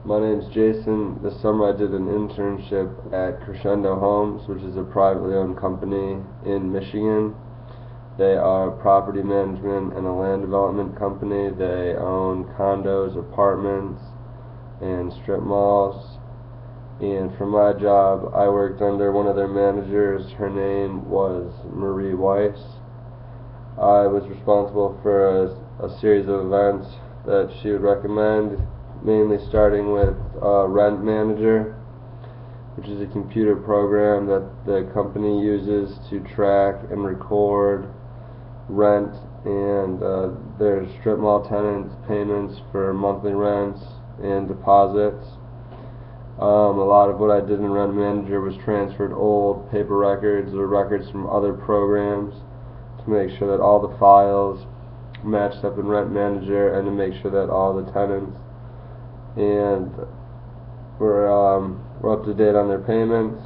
My name's Jason. This summer I did an internship at Crescendo Homes, which is a privately owned company in Michigan. They are a property management and a land development company. They own condos, apartments, and strip malls. And for my job, I worked under one of their managers. Her name was Marie Weiss. I was responsible for a series of events that she would recommend, mainly starting with Rent Manager, which is a computer program that the company uses to track and record rent and their strip mall tenants' payments for monthly rents and deposits. A lot of what I did in Rent Manager was transferred old paper records or records from other programs to make sure that all the files matched up in Rent Manager and to make sure that all the tenants and were up to date on their payments.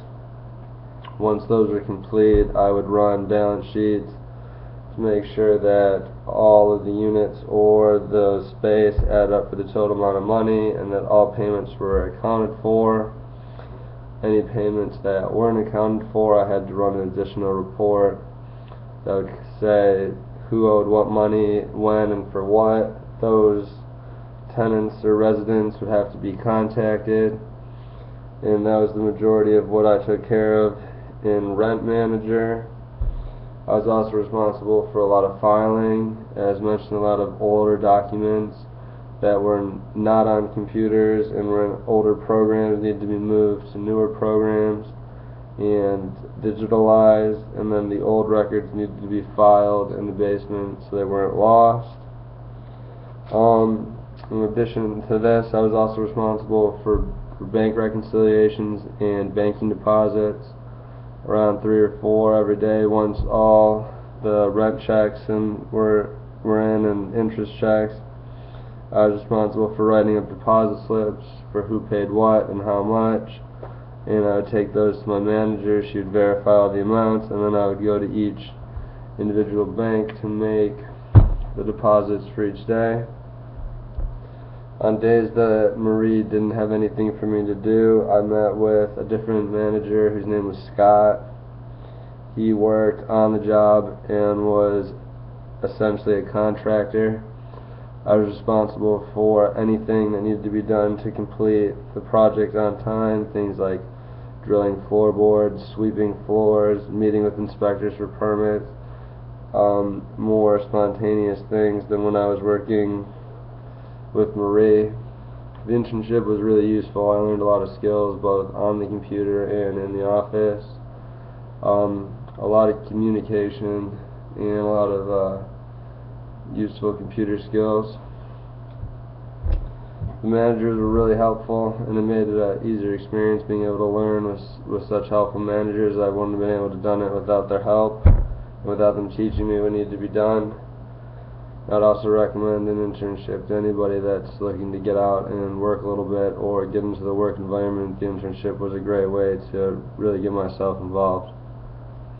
Once those were complete, I would run balance sheets to make sure that all of the units or the space add up for the total amount of money and that all payments were accounted for. Any payments that weren't accounted for, I had to run an additional report that would say who owed what money, when, and for what. Those tenants or residents would have to be contacted, and that was the majority of what I took care of in Rent Manager. I was also responsible for a lot of filing, as mentioned, a lot of older documents that were not on computers and were in older programs, needed to be moved to newer programs and digitalized, and then the old records needed to be filed in the basement so they weren't lost. In addition to this, I was also responsible for bank reconciliations and banking deposits, around 3 or 4 every day. Once all the rent checks were in and interest checks, I was responsible for writing up deposit slips for who paid what and how much, and I would take those to my manager. She would verify all the amounts, and then I would go to each individual bank to make the deposits for each day. On days that Marie didn't have anything for me to do, I met with a different manager whose name was Scott. He worked on the job and was essentially a contractor. I was responsible for anything that needed to be done to complete the project on time, things like drilling floorboards, sweeping floors, meeting with inspectors for permits, more spontaneous things than when I was working with Marie. The internship was really useful. I learned a lot of skills both on the computer and in the office. A lot of communication and a lot of useful computer skills. The managers were really helpful, and it made it an easier experience being able to learn with such helpful managers. I wouldn't have been able to done it without their help and without them teaching me what needed to be done. I'd also recommend an internship to anybody that's looking to get out and work a little bit or get into the work environment. The internship was a great way to really get myself involved.